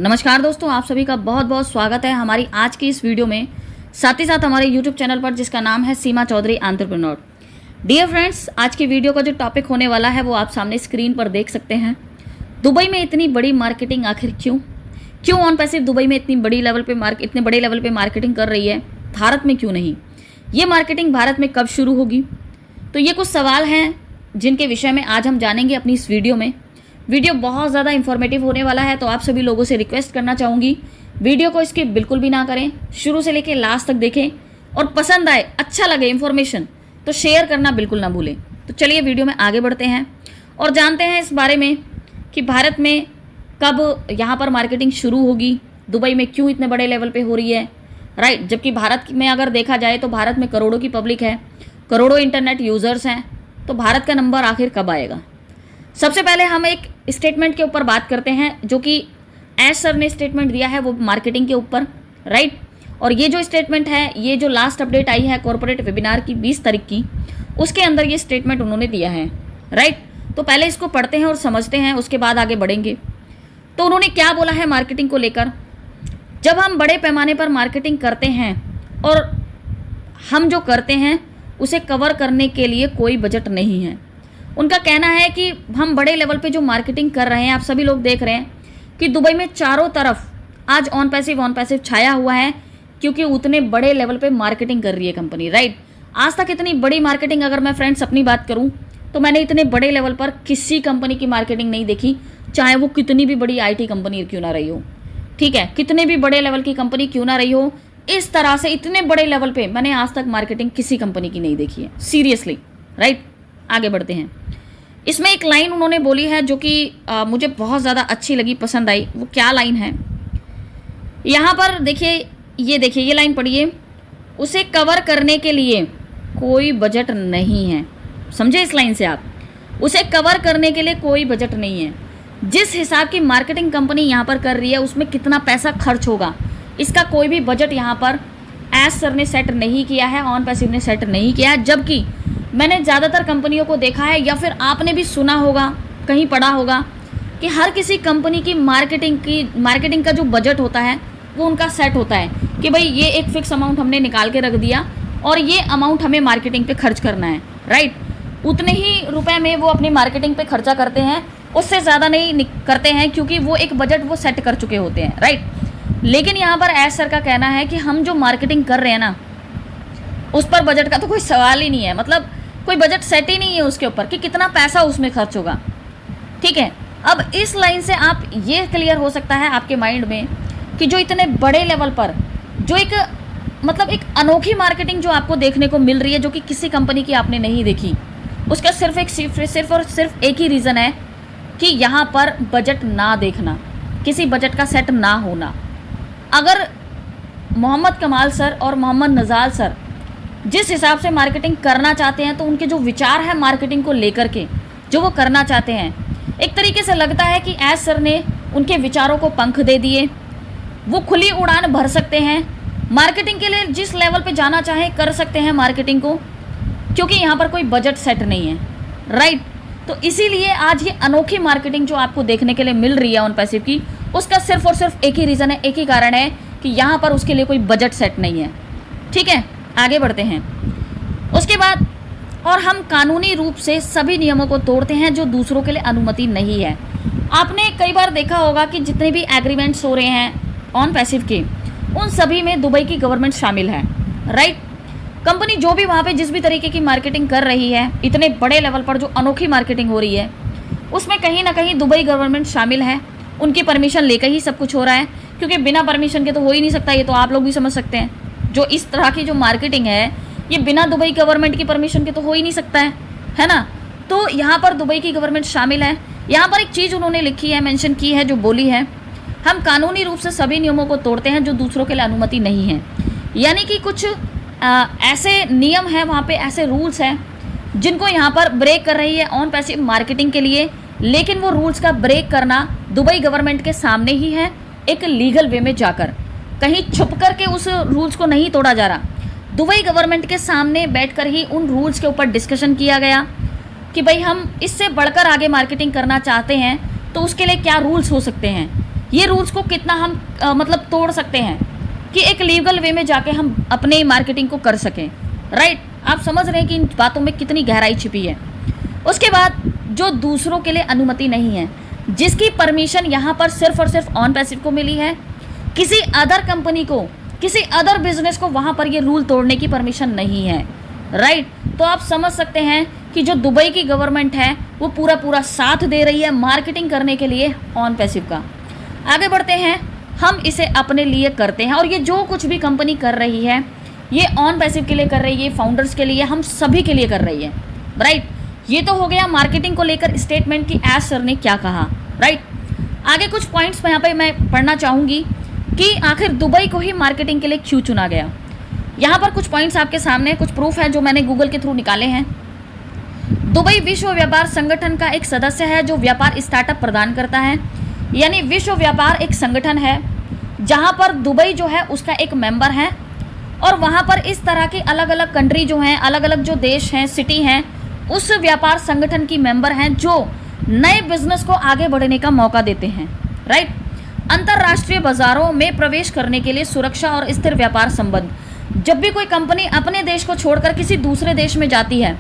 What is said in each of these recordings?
नमस्कार दोस्तों, आप सभी का बहुत बहुत स्वागत है हमारी आज की इस वीडियो में, साथ ही साथ हमारे यूट्यूब चैनल पर जिसका नाम है सीमा चौधरी एंटरप्रेन्योर। डियर फ्रेंड्स, आज की वीडियो का जो टॉपिक होने वाला है वो आप सामने स्क्रीन पर देख सकते हैं। दुबई में इतनी बड़ी मार्केटिंग आखिर क्यों ऑन पैसिव दुबई में इतने बड़े लेवल पे मार्केटिंग कर रही है, भारत में क्यों नहीं? ये मार्केटिंग भारत में कब शुरू होगी? तो ये कुछ सवाल हैं जिनके विषय में आज हम जानेंगे अपनी इस वीडियो में। वीडियो बहुत ज़्यादा इन्फॉर्मेटिव होने वाला है, तो आप सभी लोगों से रिक्वेस्ट करना चाहूँगी वीडियो को स्किप बिल्कुल भी ना करें, शुरू से लेकर लास्ट तक देखें और पसंद आए, अच्छा लगे इन्फॉर्मेशन तो शेयर करना बिल्कुल ना भूलें। तो चलिए वीडियो में आगे बढ़ते हैं और जानते हैं इस बारे में कि भारत में कब यहाँ पर मार्केटिंग शुरू होगी, दुबई में क्यों इतने बड़े लेवल पे हो रही है, राइट। जबकि भारत में अगर देखा जाए तो भारत में करोड़ों की पब्लिक है, करोड़ों इंटरनेट यूज़र्स हैं, तो भारत का नंबर आखिर कब आएगा? सबसे पहले हम एक स्टेटमेंट के ऊपर बात करते हैं जो कि एश सर ने स्टेटमेंट दिया है वो मार्केटिंग के ऊपर, राइट। और ये जो स्टेटमेंट है, ये जो लास्ट अपडेट आई है कॉर्पोरेट वेबिनार की 20 तारीख की, उसके अंदर ये स्टेटमेंट उन्होंने दिया है, राइट। तो पहले इसको पढ़ते हैं और समझते हैं, उसके बाद आगे बढ़ेंगे। तो उन्होंने क्या बोला है मार्केटिंग को लेकर? जब हम बड़े पैमाने पर मार्केटिंग करते हैं और हम जो करते हैं उसे कवर करने के लिए कोई बजट नहीं है। उनका कहना है कि हम बड़े लेवल पे जो मार्केटिंग कर रहे हैं, आप सभी लोग देख रहे हैं कि दुबई में चारों तरफ आज ऑन पैसिव छाया हुआ है, क्योंकि उतने बड़े लेवल पे मार्केटिंग कर रही है कंपनी, राइट। आज तक इतनी बड़ी मार्केटिंग, अगर मैं फ्रेंड्स अपनी बात करूं तो मैंने इतने बड़े लेवल पर किसी कंपनी की मार्केटिंग नहीं देखी, चाहे वो कितनी भी बड़ी IT कंपनी क्यों ना रही हो, ठीक है, कितने भी बड़े लेवल की कंपनी क्यों ना रही हो, इस तरह से इतने बड़े लेवल पे मैंने आज तक मार्केटिंग किसी कंपनी की नहीं देखी है, सीरियसली, राइट। आगे बढ़ते हैं। इसमें एक लाइन उन्होंने बोली है जो कि मुझे बहुत ज़्यादा अच्छी लगी, पसंद आई। वो क्या लाइन है? यहाँ पर देखिए, ये लाइन पढ़िए। उसे कवर करने के लिए कोई बजट नहीं है। समझे इस लाइन से आप? उसे कवर करने के लिए कोई बजट नहीं है। जिस हिसाब की मार्केटिंग कंपनी यहाँ पर कर रही है उसमें कितना पैसा खर्च होगा, इसका कोई भी बजट यहाँ पर एश सर ने सेट नहीं किया है, ऑन पैसिव ने सेट नहीं किया है। जबकि मैंने ज़्यादातर कंपनियों को देखा है, या फिर आपने भी सुना होगा, कहीं पढ़ा होगा कि हर किसी कंपनी की मार्केटिंग का जो बजट होता है वो उनका सेट होता है कि भाई ये एक फिक्स अमाउंट हमने निकाल के रख दिया और ये अमाउंट हमें मार्केटिंग पे खर्च करना है, राइट। उतने ही रुपए में वो अपनी मार्केटिंग पे खर्चा करते हैं, उससे ज़्यादा नहीं करते हैं, क्योंकि वो एक बजट वो सेट कर चुके होते हैं, राइट। लेकिन यहाँ पर एश सर का कहना है कि हम जो मार्केटिंग कर रहे हैं ना, उस पर बजट का तो कोई सवाल ही नहीं है, मतलब कोई बजट सेट ही नहीं है उसके ऊपर कि कितना पैसा उसमें खर्च होगा, ठीक है। अब इस लाइन से आप ये क्लियर हो सकता है आपके माइंड में कि जो इतने बड़े लेवल पर जो एक एक अनोखी मार्केटिंग जो आपको देखने को मिल रही है, जो कि किसी कंपनी की आपने नहीं देखी, उसका सिर्फ और सिर्फ एक ही रीज़न है कि यहाँ पर बजट ना देखना, किसी बजट का सेट ना होना। अगर मोहम्मद कमाल सर और मोहम्मद नज़ाल सर जिस हिसाब से मार्केटिंग करना चाहते हैं, तो उनके जो विचार है मार्केटिंग को लेकर के जो वो करना चाहते हैं, एक तरीके से लगता है कि एश सर ने उनके विचारों को पंख दे दिए। वो खुली उड़ान भर सकते हैं, मार्केटिंग के लिए जिस लेवल पे जाना चाहे कर सकते हैं मार्केटिंग को, क्योंकि यहाँ पर कोई बजट सेट नहीं है, राइट। तो इसीलिए आज ये अनोखी मार्केटिंग जो आपको देखने के लिए मिल रही है ऑन पैसिव की, उसका सिर्फ और सिर्फ एक ही रीज़न है, एक ही कारण है कि यहाँ पर उसके लिए कोई बजट सेट नहीं है, ठीक है। आगे बढ़ते हैं। उसके बाद, और हम कानूनी रूप से सभी नियमों को तोड़ते हैं जो दूसरों के लिए अनुमति नहीं है। आपने कई बार देखा होगा कि जितने भी एग्रीमेंट्स हो रहे हैं ऑन पैसिव के, उन सभी में दुबई की गवर्नमेंट शामिल है, राइट। कंपनी जो भी वहाँ पे जिस भी तरीके की मार्केटिंग कर रही है, इतने बड़े लेवल पर जो अनोखी मार्केटिंग हो रही है, उसमें कहीं ना कहीं दुबई गवर्नमेंट शामिल है। उनकी परमिशन लेकर ही सब कुछ हो रहा है, क्योंकि बिना परमिशन के तो हो ही नहीं सकता, ये तो आप लोग भी समझ सकते हैं। जो इस तरह की जो मार्केटिंग है, ये बिना दुबई गवर्नमेंट की परमिशन के तो हो ही नहीं सकता है ना। तो यहाँ पर दुबई की गवर्नमेंट शामिल है। यहाँ पर एक चीज़ उन्होंने लिखी है, मेंशन की है, जो बोली है, हम कानूनी रूप से सभी नियमों को तोड़ते हैं जो दूसरों के लिए अनुमति नहीं है। यानी कि कुछ ऐसे नियम हैं वहाँ पे, ऐसे रूल्स हैं जिनको यहाँ पर ब्रेक कर रही है ऑन पैसिव मार्केटिंग के लिए, लेकिन वो रूल्स का ब्रेक करना दुबई गवर्नमेंट के सामने ही है, एक लीगल वे में जाकर, कहीं छुप कर के उस रूल्स को नहीं तोड़ा जा रहा। दुबई गवर्नमेंट के सामने बैठकर ही उन रूल्स के ऊपर डिस्कशन किया गया कि भाई हम इससे बढ़कर आगे मार्केटिंग करना चाहते हैं तो उसके लिए क्या रूल्स हो सकते हैं। ये रूल्स को कितना हम मतलब तोड़ सकते हैं कि एक लीगल वे में जाके हम अपने मार्केटिंग को कर सकें, राइट। आप समझ रहे हैं कि इन बातों में कितनी गहराई छिपी है। उसके बाद जो दूसरों के लिए अनुमति नहीं है, जिसकी परमिशन यहाँ पर सिर्फ और सिर्फ ऑन पैसिव को मिली है, किसी अदर कंपनी को, किसी अदर बिजनेस को वहाँ पर ये रूल तोड़ने की परमिशन नहीं है, राइट। तो आप समझ सकते हैं कि जो दुबई की गवर्नमेंट है वो पूरा पूरा साथ दे रही है मार्केटिंग करने के लिए ऑन पैसिव का। आगे बढ़ते हैं, हम इसे अपने लिए करते हैं और ये जो कुछ भी कंपनी कर रही है ये ऑन पैसिव के लिए कर रही है, फाउंडर्स के लिए, हम सभी के लिए कर रही है, राइट। ये तो हो गया मार्केटिंग को लेकर स्टेटमेंट की एज सर ने क्या कहा, राइट। आगे कुछ पॉइंट्स यहाँ पे मैं पढ़ना चाहूँगी कि आखिर दुबई को ही मार्केटिंग के लिए क्यों चुना गया। यहाँ पर कुछ पॉइंट्स आपके सामने, कुछ प्रूफ है जो मैंने गूगल के थ्रू निकाले हैं। दुबई विश्व व्यापार संगठन का एक सदस्य है जो व्यापार स्टार्टअप प्रदान करता है, यानी विश्व व्यापार एक संगठन है जहाँ पर दुबई जो है उसका एक मेंबर है और वहाँ पर इस तरह की अलग अलग कंट्री जो हैं, अलग अलग जो देश हैं, सिटी हैं, उस व्यापार संगठन की मेंबर हैं जो नए बिजनेस को आगे बढ़ने का मौका देते हैं, राइट। अंतर्राष्ट्रीय बाजारों में प्रवेश करने के लिए सुरक्षा और स्थिर व्यापार संबंध, जब भी कोई कंपनी अपने देश को छोड़कर किसी दूसरे देश में जाती है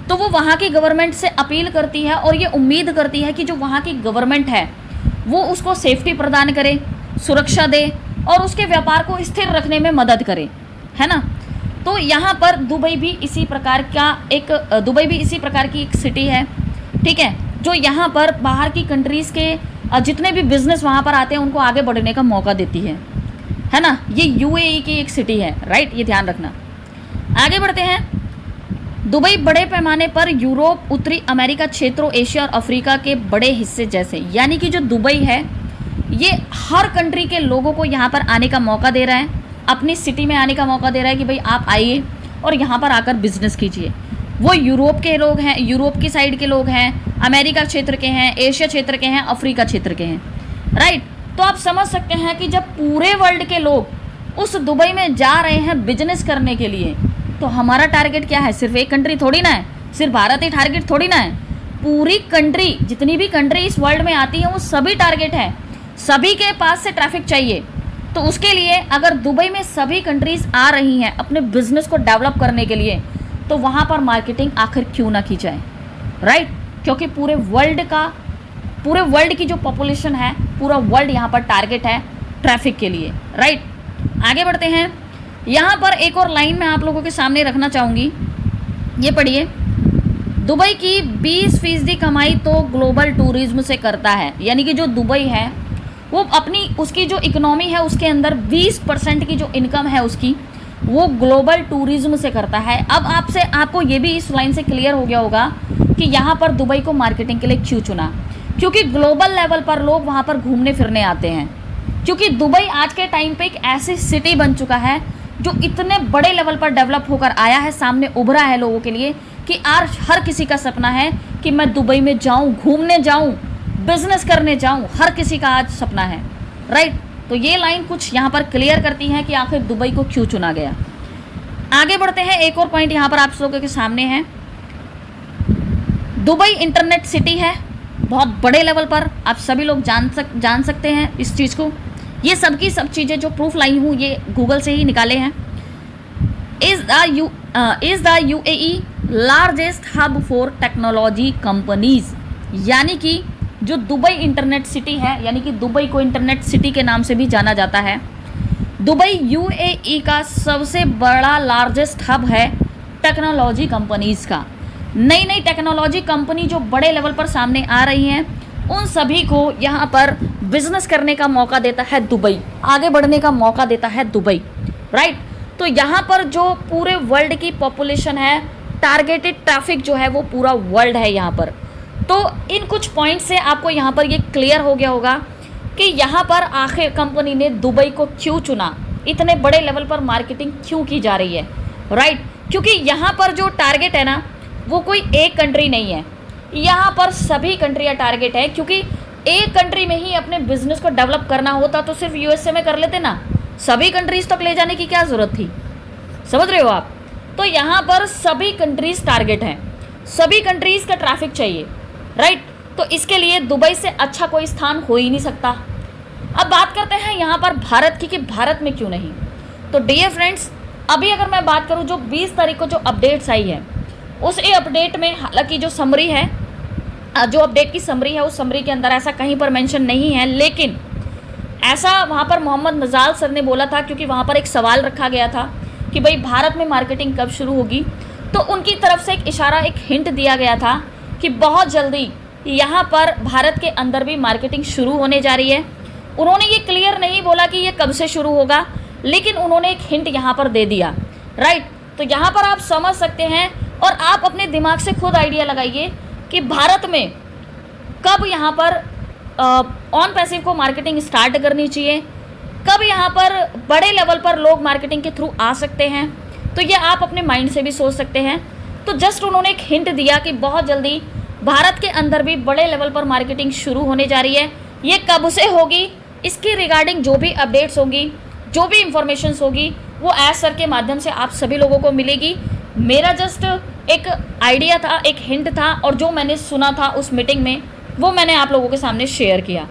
तो वो वहाँ की गवर्नमेंट से अपील करती है और ये उम्मीद करती है कि जो वहाँ की गवर्नमेंट है वो उसको सेफ्टी प्रदान करे, सुरक्षा दे और उसके व्यापार को स्थिर रखने में मदद करे, है ना। तो यहाँ पर दुबई भी इसी प्रकार की एक सिटी है, ठीक है, जो यहाँ पर बाहर की कंट्रीज़ के जितने भी बिजनेस वहाँ पर आते हैं उनको आगे बढ़ने का मौका देती है ना। ये यूएई की एक सिटी है, राइट, ये ध्यान रखना। आगे बढ़ते हैं। दुबई बड़े पैमाने पर यूरोप, उत्तरी अमेरिका क्षेत्रों, एशिया और अफ्रीका के बड़े हिस्से जैसे, यानी कि जो दुबई है ये हर कंट्री के लोगों को यहाँ पर आने का मौका दे रहा है, अपनी सिटी में आने का मौका दे रहा है कि भाई आप आइए और यहाँ पर आकर बिजनेस कीजिए। वो यूरोप के लोग हैं, यूरोप की साइड के लोग हैं, अमेरिका क्षेत्र के हैं, एशिया क्षेत्र के हैं, अफ्रीका क्षेत्र के हैं, राइट। तो आप समझ सकते हैं कि जब पूरे वर्ल्ड के लोग उस दुबई में जा रहे हैं बिजनेस करने के लिए, तो हमारा टारगेट क्या है? सिर्फ एक कंट्री थोड़ी ना है, सिर्फ भारत ही टारगेट थोड़ी ना है, पूरी कंट्री, जितनी भी कंट्री इस वर्ल्ड में आती है वो सभी टारगेट है, सभी के पास से ट्रैफिक चाहिए। तो उसके लिए अगर दुबई में सभी कंट्रीज़ आ रही हैं अपने बिजनेस को डेवलप करने के लिए, तो वहाँ पर मार्केटिंग आखिर क्यों ना की जाए, राइट। क्योंकि पूरे वर्ल्ड की जो पॉपुलेशन है, पूरा वर्ल्ड यहाँ पर टारगेट है ट्रैफिक के लिए, राइट। आगे बढ़ते हैं। यहाँ पर एक और लाइन मैं आप लोगों के सामने रखना चाहूँगी, ये पढ़िए। दुबई की 20% कमाई तो ग्लोबल टूरिज्म से करता है, यानी कि जो दुबई है वो उसकी जो इकोनॉमी है उसके अंदर 20% की जो इनकम है उसकी, वो ग्लोबल टूरिज्म से करता है। अब आपको ये भी इस लाइन से क्लियर हो गया होगा कि यहाँ पर दुबई को मार्केटिंग के लिए क्यों चुना, क्योंकि ग्लोबल लेवल पर लोग वहाँ पर घूमने फिरने आते हैं। क्योंकि दुबई आज के टाइम पे एक ऐसी सिटी बन चुका है जो इतने बड़े लेवल पर डेवलप होकर आया है, सामने उभरा है लोगों के लिए कि आज हर किसी का सपना है कि मैं दुबई में जाऊं, घूमने जाऊं, बिजनेस करने जाऊं, हर किसी का आज सपना है, राइट। तो ये लाइन कुछ यहाँ पर क्लियर करती है कि आखिर दुबई को क्यों चुना गया। आगे बढ़ते हैं। एक और पॉइंट यहाँ पर आप लोगों के सामने है। दुबई इंटरनेट सिटी है, बहुत बड़े लेवल पर, आप सभी लोग जान सकते हैं इस चीज़ को। ये सब चीज़ें जो प्रूफ लाई हूँ ये गूगल से ही निकाले हैं। Is the UAE largest hub for technology companies, यानी कि जो दुबई इंटरनेट सिटी है, यानी कि दुबई को इंटरनेट सिटी के नाम से भी जाना जाता है। दुबई यूएई का सबसे बड़ा लार्जेस्ट हब है टेक्नोलॉजी कंपनीज़ का। नई नई टेक्नोलॉजी कंपनी जो बड़े लेवल पर सामने आ रही हैं, उन सभी को यहाँ पर बिजनेस करने का मौका देता है दुबई, आगे बढ़ने का मौका देता है दुबई, राइट। तो यहाँ पर जो पूरे वर्ल्ड की पॉपुलेशन है, टारगेटेड ट्रैफिक जो है वो पूरा वर्ल्ड है यहाँ पर। तो इन कुछ पॉइंट से आपको यहाँ पर ये क्लियर हो गया होगा कि यहाँ पर आखिर कंपनी ने दुबई को क्यों चुना, इतने बड़े लेवल पर मार्केटिंग क्यों की जा रही है, राइट। क्योंकि यहाँ पर जो टारगेट है ना, वो कोई एक कंट्री नहीं है, यहाँ पर सभी कंट्रियाँ टारगेट है। क्योंकि एक कंट्री में ही अपने बिजनेस को डेवलप करना होता तो सिर्फ यूएसए में कर लेते ना, सभी कंट्रीज़ तक ले जाने की क्या ज़रूरत थी, समझ रहे हो आप। तो यहाँ पर सभी कंट्रीज़ टारगेट हैं, सभी कंट्रीज़ का ट्रैफिक चाहिए, राइट। तो इसके लिए दुबई से अच्छा कोई स्थान हो ही नहीं सकता। अब बात करते हैं यहाँ पर भारत की कि भारत में क्यों नहीं। तो डियर फ्रेंड्स, अभी अगर मैं बात करूँ जो 20 तारीख को जो अपडेट्स आई है, उस अपडेट में हालांकि जो समरी है, जो अपडेट की समरी है, उस समरी के अंदर ऐसा कहीं पर मेंशन नहीं है, लेकिन ऐसा वहाँ पर मोहम्मद नजाल सर ने बोला था, क्योंकि वहाँ पर एक सवाल रखा गया था कि भाई भारत में मार्केटिंग कब शुरू होगी। तो उनकी तरफ से एक इशारा, एक हिंट दिया गया था कि बहुत जल्दी यहाँ पर भारत के अंदर भी मार्केटिंग शुरू होने जा रही है। उन्होंने ये क्लियर नहीं बोला कि ये कब से शुरू होगा, लेकिन उन्होंने एक हिंट यहाँ पर दे दिया, राइट। तो यहाँ पर आप समझ सकते हैं और आप अपने दिमाग से खुद आइडिया लगाइए कि भारत में कब यहाँ पर ऑन पैसिव को मार्केटिंग स्टार्ट करनी चाहिए, कब यहाँ पर बड़े लेवल पर लोग मार्केटिंग के थ्रू आ सकते हैं। तो ये आप अपने माइंड से भी सोच सकते हैं। तो जस्ट उन्होंने एक हिंट दिया कि बहुत जल्दी भारत के अंदर भी बड़े लेवल पर मार्केटिंग शुरू होने जा रही है। ये कब से होगी, इसकी रिगार्डिंग जो भी अपडेट्स होंगी, जो भी इंफॉर्मेशंस होगी, वो एज सर के माध्यम से आप सभी लोगों को मिलेगी। मेरा जस्ट एक आइडिया था, एक हिंट था, और जो मैंने सुना था उस मीटिंग में वो मैंने आप लोगों के सामने शेयर किया।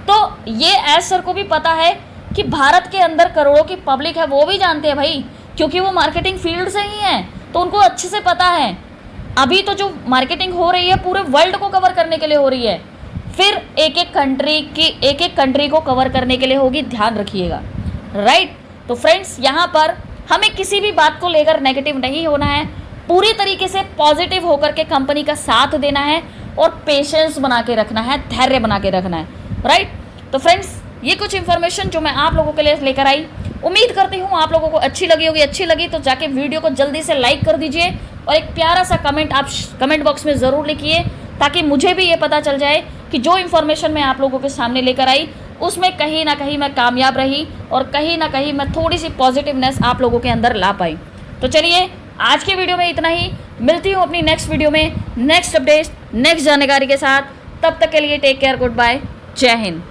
तो ये एज सर को भी पता है कि भारत के अंदर करोड़ों की पब्लिक है, वो भी जानते हैं भाई, क्योंकि वो मार्केटिंग फील्ड से ही हैं, तो उनको अच्छे से पता है। अभी तो जो मार्केटिंग हो रही है पूरे वर्ल्ड को कवर करने के लिए हो रही है, फिर एक एक कंट्री को कवर करने के लिए होगी, ध्यान रखिएगा, राइट। तो फ्रेंड्स, यहाँ पर हमें किसी भी बात को लेकर नेगेटिव नहीं होना है, पूरी तरीके से पॉजिटिव होकर के कंपनी का साथ देना है और पेशेंस बना के रखना है, धैर्य बना के रखना है, राइट। तो फ्रेंड्स, ये कुछ इन्फॉर्मेशन जो मैं आप लोगों के लिए लेकर आई, उम्मीद करती हूँ आप लोगों को अच्छी लगी होगी। अच्छी लगी तो जाके वीडियो को जल्दी से लाइक कर दीजिए और एक प्यारा सा कमेंट आप कमेंट बॉक्स में ज़रूर लिखिए, ताकि मुझे भी ये पता चल जाए कि जो इन्फॉर्मेशन मैं आप लोगों के सामने लेकर आई उसमें कहीं ना कहीं मैं कामयाब रही और कहीं ना कहीं मैं थोड़ी सी पॉजिटिवनेस आप लोगों के अंदर ला पाई। तो चलिए, आज की वीडियो में इतना ही। मिलती हूँ अपनी नेक्स्ट वीडियो में नेक्स्ट अपडेट, नेक्स्ट जानकारी के साथ। तब तक के लिए टेक केयर, गुड बाय, जय हिंद।